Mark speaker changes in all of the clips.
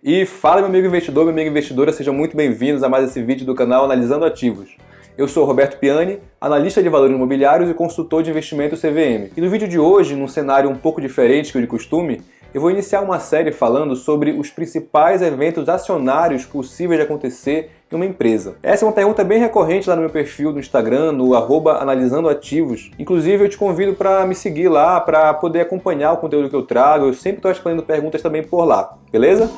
Speaker 1: E fala, meu amigo investidor, minha amiga investidora, sejam muito bem-vindos a mais esse vídeo do canal Analisando Ativos. Eu sou Roberto Piani, analista de valores imobiliários e consultor de investimento CVM. E no vídeo de hoje, num cenário um pouco diferente que o de costume, eu vou iniciar uma série falando sobre os principais eventos acionários possíveis de acontecer em uma empresa. Essa é uma pergunta bem recorrente lá no meu perfil do Instagram, no @analisandoativos. Inclusive, eu te convido para me seguir lá, para poder acompanhar o conteúdo que eu trago. Eu sempre estou respondendo perguntas também por lá, beleza?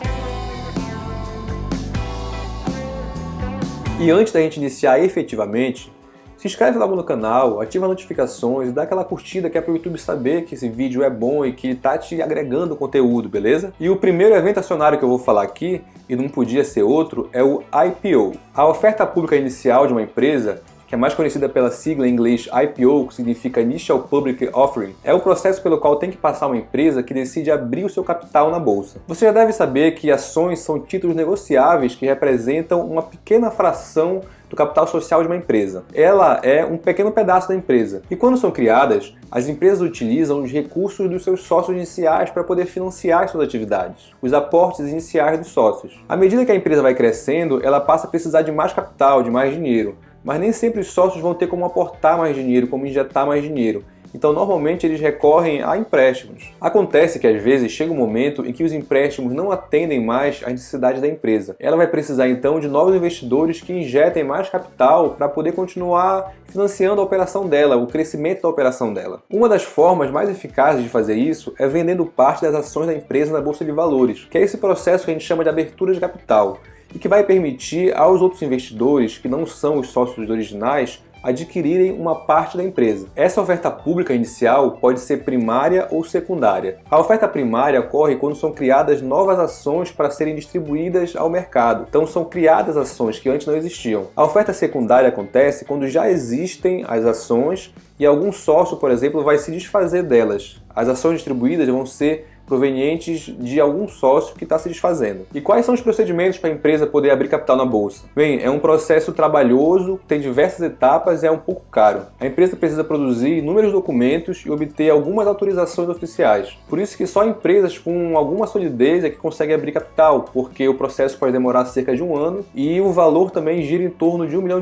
Speaker 1: E antes da gente iniciar efetivamente, se inscreve logo no canal, ativa as notificações, dá aquela curtida que é para o YouTube saber que esse vídeo é bom e que está te agregando conteúdo, beleza? E o primeiro evento acionário que eu vou falar aqui, e não podia ser outro, é o IPO. A oferta pública inicial de uma empresa, que é mais conhecida pela sigla em inglês IPO, que significa Initial Public Offering, é o processo pelo qual tem que passar uma empresa que decide abrir o seu capital na bolsa. Você já deve saber que ações são títulos negociáveis que representam uma pequena fração do capital social de uma empresa. Ela é um pequeno pedaço da empresa. E quando são criadas, as empresas utilizam os recursos dos seus sócios iniciais para poder financiar suas atividades, os aportes iniciais dos sócios. À medida que a empresa vai crescendo, ela passa a precisar de mais capital, de mais dinheiro. Mas nem sempre os sócios vão ter como aportar mais dinheiro, como injetar mais dinheiro. Então, normalmente, eles recorrem a empréstimos. Acontece que, às vezes, chega um momento em que os empréstimos não atendem mais às necessidades da empresa. Ela vai precisar, então, de novos investidores que injetem mais capital para poder continuar financiando a operação dela, o crescimento da operação dela. Uma das formas mais eficazes de fazer isso é vendendo parte das ações da empresa na Bolsa de Valores, que é esse processo que a gente chama de abertura de capital, e que vai permitir aos outros investidores, que não são os sócios originais, adquirirem uma parte da empresa. Essa oferta pública inicial pode ser primária ou secundária. A oferta primária ocorre quando são criadas novas ações para serem distribuídas ao mercado. Então são criadas ações que antes não existiam. A oferta secundária acontece quando já existem as ações e algum sócio, por exemplo, vai se desfazer delas. As ações distribuídas vão ser provenientes de algum sócio que está se desfazendo. E quais são os procedimentos para a empresa poder abrir capital na bolsa? Bem, é um processo trabalhoso, tem diversas etapas e é um pouco caro. A empresa precisa produzir inúmeros documentos e obter algumas autorizações oficiais. Por isso que só empresas com alguma solidez é que conseguem abrir capital, porque o processo pode demorar cerca de um ano e o valor também gira em torno de R$1 milhão.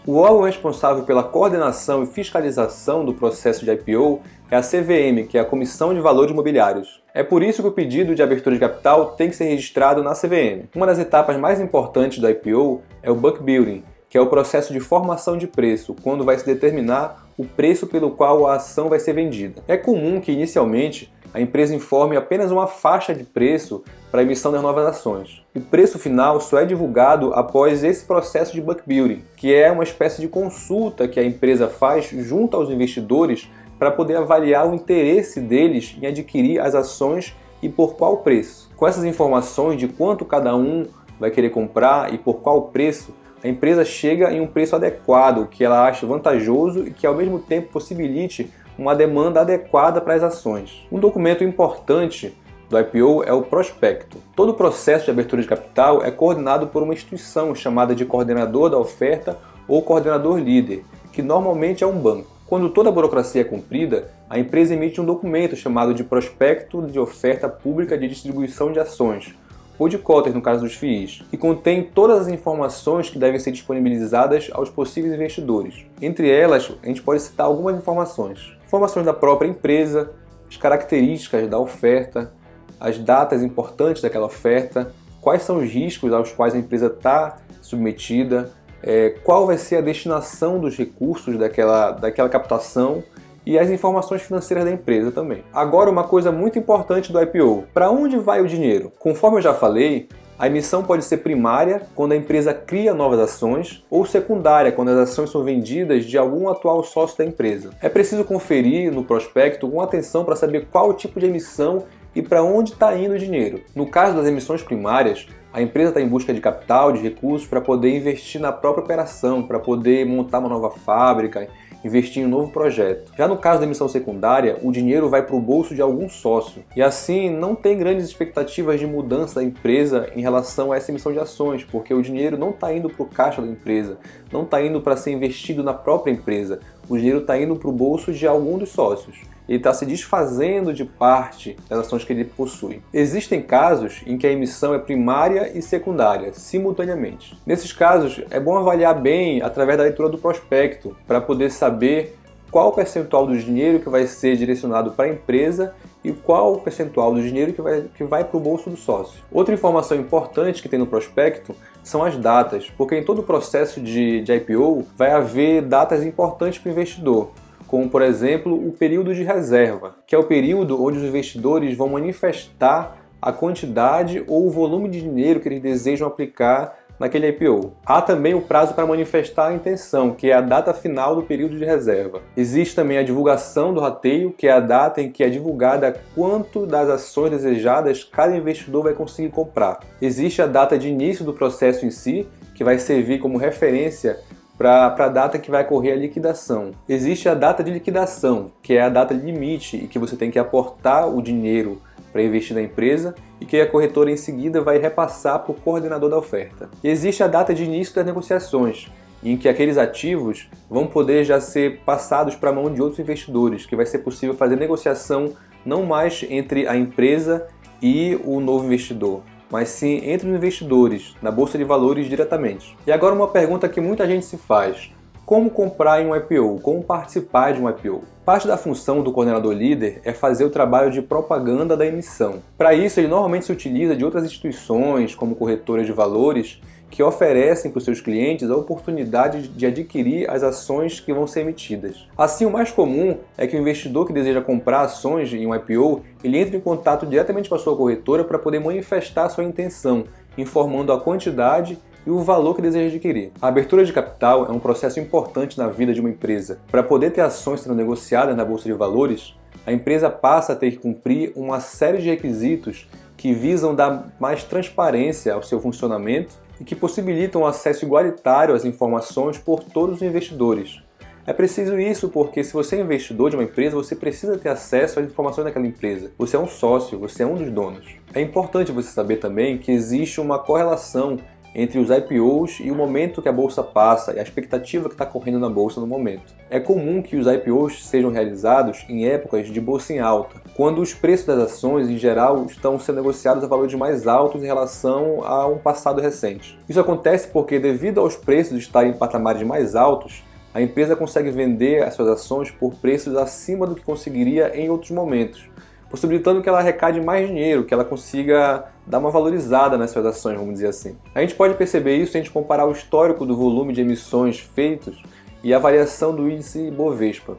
Speaker 1: O órgão responsável pela coordenação e fiscalização do processo de IPO é a CVM, que é a Comissão de Valores Imobiliários. É por isso que o pedido de abertura de capital tem que ser registrado na CVM. Uma das etapas mais importantes do IPO é o Book Building, que é o processo de formação de preço, quando vai se determinar o preço pelo qual a ação vai ser vendida. É comum que, inicialmente, a empresa informe apenas uma faixa de preço para a emissão das novas ações. O preço final só é divulgado após esse processo de Book Building, que é uma espécie de consulta que a empresa faz junto aos investidores para poder avaliar o interesse deles em adquirir as ações e por qual preço. Com essas informações de quanto cada um vai querer comprar e por qual preço, a empresa chega em um preço adequado, que ela acha vantajoso e que ao mesmo tempo possibilite uma demanda adequada para as ações. Um documento importante do IPO é o prospecto. Todo o processo de abertura de capital é coordenado por uma instituição chamada de coordenador da oferta ou coordenador líder, que normalmente é um banco. Quando toda a burocracia é cumprida, a empresa emite um documento chamado de Prospecto de Oferta Pública de Distribuição de Ações, ou de cotas no caso dos FIIs, que contém todas as informações que devem ser disponibilizadas aos possíveis investidores. Entre elas, a gente pode citar algumas informações. Informações da própria empresa, as características da oferta, as datas importantes daquela oferta, quais são os riscos aos quais a empresa está submetida, qual vai ser a destinação dos recursos daquela captação e as informações financeiras da empresa também. Agora, uma coisa muito importante do IPO: para onde vai o dinheiro? Conforme eu já falei, a emissão pode ser primária, quando a empresa cria novas ações, ou secundária, quando as ações são vendidas de algum atual sócio da empresa. É preciso conferir no prospecto com atenção para saber qual o tipo de emissão e para onde está indo o dinheiro. No caso das emissões primárias, a empresa está em busca de capital, de recursos para poder investir na própria operação, para poder montar uma nova fábrica, investir em um novo projeto. Já no caso da emissão secundária, o dinheiro vai para o bolso de algum sócio. E assim, não tem grandes expectativas de mudança da empresa em relação a essa emissão de ações, porque o dinheiro não está indo para o caixa da empresa, não está indo para ser investido na própria empresa. O dinheiro está indo para o bolso de algum dos sócios. ele está se desfazendo de parte das ações que ele possui. Existem casos em que a emissão é primária e secundária, simultaneamente. Nesses casos, é bom avaliar bem através da leitura do prospecto, para poder saber qual o percentual do dinheiro que vai ser direcionado para a empresa e qual o percentual do dinheiro que vai para o bolso do sócio. Outra informação importante que tem no prospecto são as datas, porque em todo o processo de IPO vai haver datas importantes para o investidor, como por exemplo o período de reserva, que é o período onde os investidores vão manifestar a quantidade ou o volume de dinheiro que eles desejam aplicar naquele IPO. Há também o prazo para manifestar a intenção, que é a data final do período de reserva. Existe também a divulgação do rateio, que é a data em que é divulgada quanto das ações desejadas cada investidor vai conseguir comprar. Existe a data de início do processo em si, que vai servir como referência para a data que vai ocorrer a liquidação. Existe a data de liquidação, que é a data limite e que você tem que aportar o dinheiro para investir na empresa e que a corretora em seguida vai repassar para o coordenador da oferta. E existe a data de início das negociações, em que aqueles ativos vão poder já ser passados para a mão de outros investidores, que vai ser possível fazer negociação não mais entre a empresa e o novo investidor, mas sim entre os investidores, na Bolsa de Valores diretamente. E agora uma pergunta que muita gente se faz: como comprar em um IPO? Como participar de um IPO? Parte da função do coordenador líder é fazer o trabalho de propaganda da emissão. Para isso, ele normalmente se utiliza de outras instituições, como corretoras de valores, que oferecem para os seus clientes a oportunidade de adquirir as ações que vão ser emitidas. Assim, o mais comum é que o investidor que deseja comprar ações em um IPO, ele entre em contato diretamente com a sua corretora para poder manifestar a sua intenção, informando a quantidade e o valor que deseja adquirir. A abertura de capital é um processo importante na vida de uma empresa. Para poder ter ações sendo negociadas na Bolsa de Valores, a empresa passa a ter que cumprir uma série de requisitos que visam dar mais transparência ao seu funcionamento e que possibilitam um acesso igualitário às informações por todos os investidores. É preciso isso porque se você é investidor de uma empresa, você precisa ter acesso às informações daquela empresa. Você é um sócio, você é um dos donos. É importante você saber também que existe uma correlação entre os IPOs e o momento que a bolsa passa e a expectativa que está correndo na bolsa no momento. É comum que os IPOs sejam realizados em épocas de bolsa em alta, quando os preços das ações em geral estão sendo negociados a valores mais altos em relação a um passado recente. Isso acontece porque, devido aos preços estarem em patamares mais altos, a empresa consegue vender as suas ações por preços acima do que conseguiria em outros momentos, possibilitando que ela arrecade mais dinheiro, que ela consiga dar uma valorizada nas suas ações, vamos dizer assim. A gente pode perceber isso se a gente comparar o histórico do volume de emissões feitos e a variação do índice Bovespa.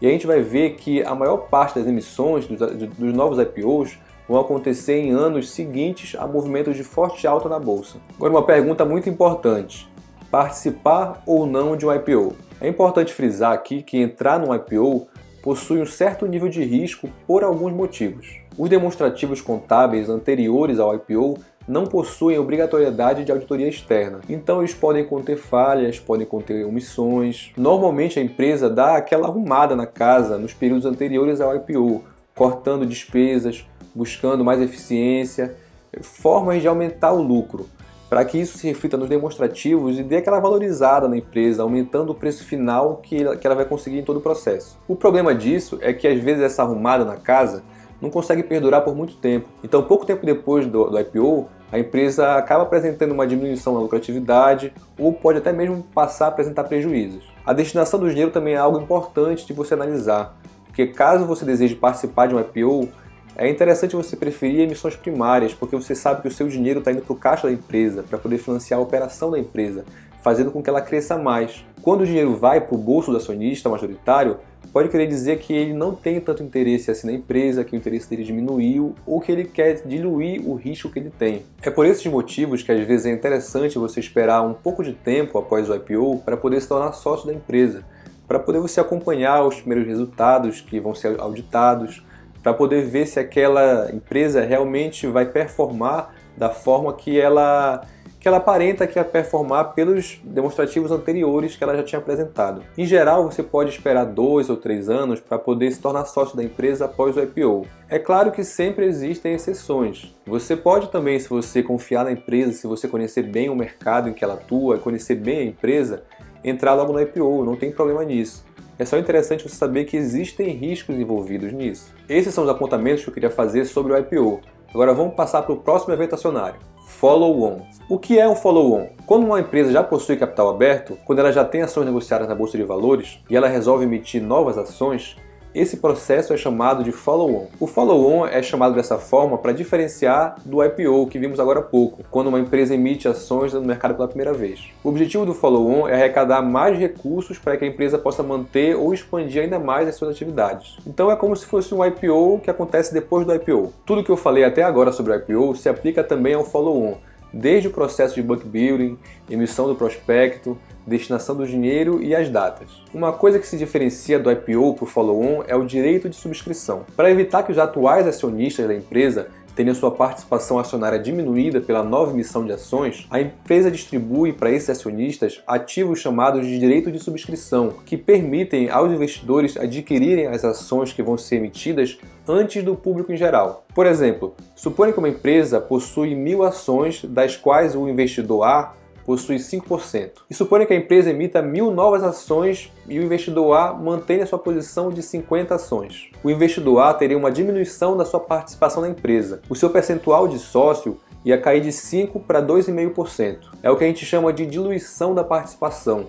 Speaker 1: E a gente vai ver que a maior parte das emissões dos novos IPOs vão acontecer em anos seguintes a movimentos de forte alta na bolsa. Agora, uma pergunta muito importante: participar ou não de um IPO? É importante frisar aqui que entrar num IPO possui um certo nível de risco por alguns motivos. Os demonstrativos contábeis anteriores ao IPO não possuem obrigatoriedade de auditoria externa, então eles podem conter falhas, podem conter omissões. Normalmente a empresa dá aquela arrumada na casa nos períodos anteriores ao IPO, cortando despesas, buscando mais eficiência, formas de aumentar o lucro, para que isso se reflita nos demonstrativos e dê aquela valorizada na empresa, aumentando o preço final que ela vai conseguir em todo o processo. O problema disso é que às vezes essa arrumada na casa não consegue perdurar por muito tempo. Então, pouco tempo depois do IPO, a empresa acaba apresentando uma diminuição na lucratividade ou pode até mesmo passar a apresentar prejuízos. A destinação do dinheiro também é algo importante de você analisar, porque caso você deseje participar de um IPO, é interessante você preferir emissões primárias, porque você sabe que o seu dinheiro está indo para o caixa da empresa, para poder financiar a operação da empresa, fazendo com que ela cresça mais. Quando o dinheiro vai para o bolso do acionista majoritário, pode querer dizer que ele não tem tanto interesse assim na empresa, que o interesse dele diminuiu, ou que ele quer diluir o risco que ele tem. É por esses motivos que às vezes é interessante você esperar um pouco de tempo após o IPO para poder se tornar sócio da empresa, para poder você acompanhar os primeiros resultados que vão ser auditados, para poder ver se aquela empresa realmente vai performar da forma que ela aparenta que ia performar pelos demonstrativos anteriores que ela já tinha apresentado. Em geral, você pode esperar 2 ou 3 anos para poder se tornar sócio da empresa após o IPO. É claro que sempre existem exceções. Você pode também, se você confiar na empresa, se você conhecer bem o mercado em que ela atua, conhecer bem a empresa, entrar logo no IPO, não tem problema nisso. É só interessante você saber que existem riscos envolvidos nisso. Esses são os apontamentos que eu queria fazer sobre o IPO. Agora vamos passar para o próximo evento acionário. Follow-on. O que é um follow-on? Quando uma empresa já possui capital aberto, quando ela já tem ações negociadas na Bolsa de Valores e ela resolve emitir novas ações, esse processo é chamado de follow-on. O follow-on é chamado dessa forma para diferenciar do IPO, que vimos agora há pouco, quando uma empresa emite ações no mercado pela primeira vez. O objetivo do follow-on é arrecadar mais recursos para que a empresa possa manter ou expandir ainda mais as suas atividades. Então é como se fosse um IPO que acontece depois do IPO. Tudo que eu falei até agora sobre o IPO se aplica também ao follow-on, desde o processo de book building, emissão do prospecto, destinação do dinheiro e as datas. Uma coisa que se diferencia do IPO para o follow-on é o direito de subscrição. Para evitar que os atuais acionistas da empresa tenham sua participação acionária diminuída pela nova emissão de ações, a empresa distribui para esses acionistas ativos chamados de direito de subscrição, que permitem aos investidores adquirirem as ações que vão ser emitidas antes do público em geral. Por exemplo, suponha que uma empresa possui 1000 ações, das quais o investidor A possui 5%. E suponha que a empresa emita 1000 novas ações e o investidor A mantenha sua posição de 50 ações. O investidor A teria uma diminuição da sua participação na empresa. O seu percentual de sócio ia cair de 5% para 2,5%. É o que a gente chama de diluição da participação.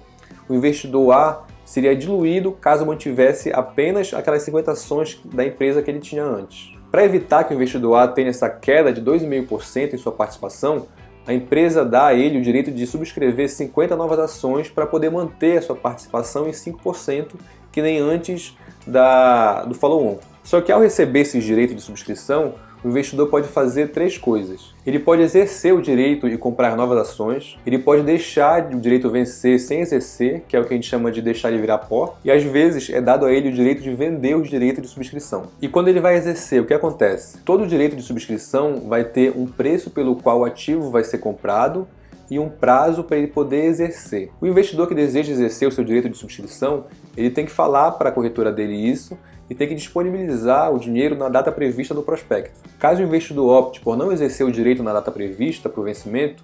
Speaker 1: O investidor A seria diluído caso mantivesse apenas aquelas 50 ações da empresa que ele tinha antes. Para evitar que o investidor A tenha essa queda de 2,5% em sua participação, a empresa dá a ele o direito de subscrever 50 novas ações para poder manter a sua participação em 5%, que nem antes do follow-on. Só que ao receber esses direitos de subscrição, o investidor pode fazer 3 coisas. Ele pode exercer o direito e comprar novas ações, ele pode deixar o direito vencer sem exercer, que é o que a gente chama de deixar ele virar pó, e às vezes é dado a ele o direito de vender os direitos de subscrição. E quando ele vai exercer, o que acontece? Todo direito de subscrição vai ter um preço pelo qual o ativo vai ser comprado e um prazo para ele poder exercer. O investidor que deseja exercer o seu direito de subscrição, ele tem que falar para a corretora dele isso e tem que disponibilizar o dinheiro na data prevista no prospecto. Caso o investidor opte por não exercer o direito na data prevista para o vencimento,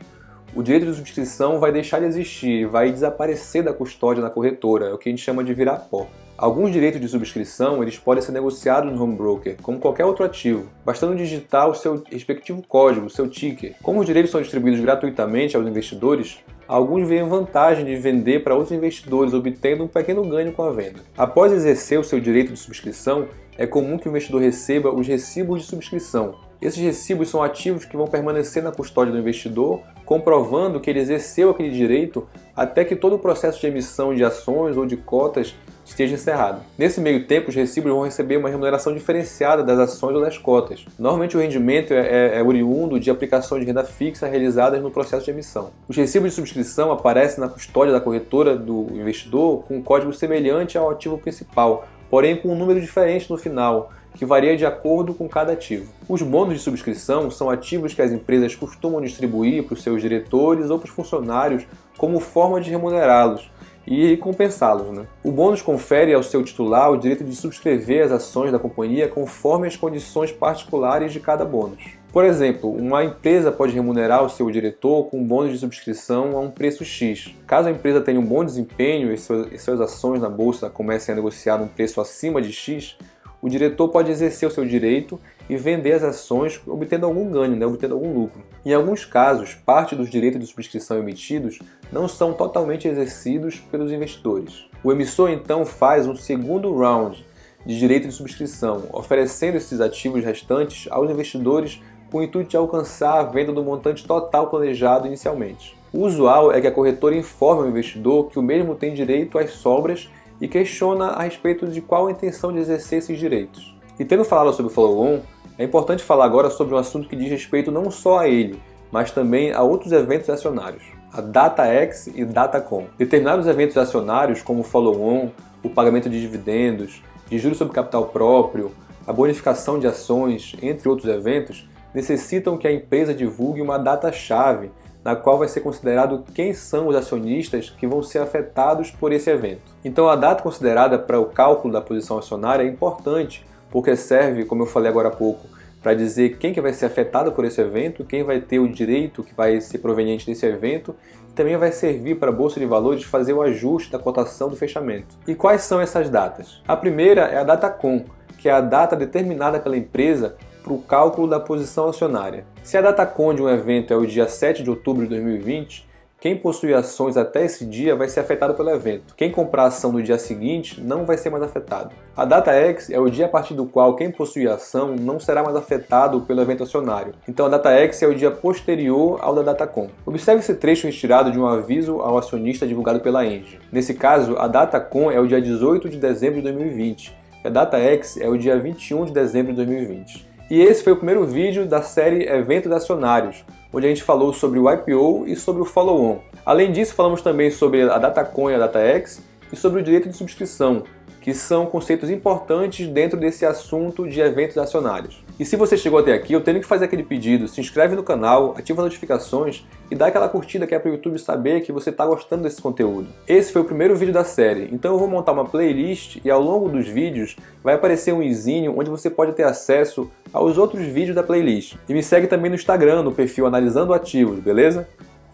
Speaker 1: o direito de subscrição vai deixar de existir, vai desaparecer da custódia na corretora, é o que a gente chama de virar pó. Alguns direitos de subscrição eles podem ser negociados no home broker, como qualquer outro ativo, bastando digitar o seu respectivo código, o seu ticker. Como os direitos são distribuídos gratuitamente aos investidores, alguns veem vantagem de vender para outros investidores, obtendo um pequeno ganho com a venda. Após exercer o seu direito de subscrição, é comum que o investidor receba os recibos de subscrição. Esses recibos são ativos que vão permanecer na custódia do investidor, comprovando que ele exerceu aquele direito até que todo o processo de emissão de ações ou de cotas esteja encerrado. Nesse meio tempo, os recibos vão receber uma remuneração diferenciada das ações ou das cotas. Normalmente o rendimento é oriundo de aplicação de renda fixa realizadas no processo de emissão. Os recibos de subscrição aparecem na custódia da corretora do investidor com um código semelhante ao ativo principal, porém com um número diferente no final, que varia de acordo com cada ativo. Os bônus de subscrição são ativos que as empresas costumam distribuir para os seus diretores ou para os funcionários como forma de remunerá-los e recompensá-los, né? O bônus confere ao seu titular o direito de subscrever as ações da companhia conforme as condições particulares de cada bônus. Por exemplo, uma empresa pode remunerar o seu diretor com um bônus de subscrição a um preço X. Caso a empresa tenha um bom desempenho e suas ações na bolsa comecem a negociar num preço acima de X, o diretor pode exercer o seu direito e vender as ações obtendo algum ganho, obtendo algum lucro. Em alguns casos, parte dos direitos de subscrição emitidos não são totalmente exercidos pelos investidores. O emissor então faz um segundo round de direito de subscrição, oferecendo esses ativos restantes aos investidores com o intuito de alcançar a venda do montante total planejado inicialmente. O usual é que a corretora informe ao investidor que o mesmo tem direito às sobras e questiona a respeito de qual a intenção de exercer esses direitos. E tendo falado sobre o follow-on, é importante falar agora sobre um assunto que diz respeito não só a ele, mas também a outros eventos acionários, a DataX e DataCon. Determinados eventos acionários, como o follow-on, o pagamento de dividendos, de juros sobre capital próprio, a bonificação de ações, entre outros eventos, necessitam que a empresa divulgue uma data-chave na qual vai ser considerado quem são os acionistas que vão ser afetados por esse evento. Então a data considerada para o cálculo da posição acionária é importante, porque serve, como eu falei agora há pouco, para dizer quem que vai ser afetado por esse evento, quem vai ter o direito que vai ser proveniente desse evento, e também vai servir para a Bolsa de Valores fazer o ajuste da cotação do fechamento. E quais são essas datas? A primeira é a data COM, que é a data determinada pela empresa para o cálculo da posição acionária. Se a data COM de um evento é o dia 7 de outubro de 2020, quem possui ações até esse dia vai ser afetado pelo evento. Quem comprar a ação no dia seguinte não vai ser mais afetado. A data X é o dia a partir do qual quem possui a ação não será mais afetado pelo evento acionário. Então a data X é o dia posterior ao da data COM. Observe esse trecho retirado de um aviso ao acionista divulgado pela Engie. Nesse caso, a data COM é o dia 18 de dezembro de 2020 e a data X é o dia 21 de dezembro de 2020. E esse foi o primeiro vídeo da série Eventos Acionários, onde a gente falou sobre o IPO e sobre o Follow-on. Além disso, falamos também sobre a data COM e a data X e sobre o direito de subscrição, que são conceitos importantes dentro desse assunto de eventos acionários. E se você chegou até aqui, eu tenho que fazer aquele pedido: se inscreve no canal, ativa as notificações e dá aquela curtida que é para o YouTube saber que você está gostando desse conteúdo. Esse foi o primeiro vídeo da série, então eu vou montar uma playlist e ao longo dos vídeos vai aparecer um izinho onde você pode ter acesso aos outros vídeos da playlist. E me segue também no Instagram, no perfil Analisando Ativos, beleza?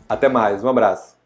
Speaker 1: Até mais, um abraço!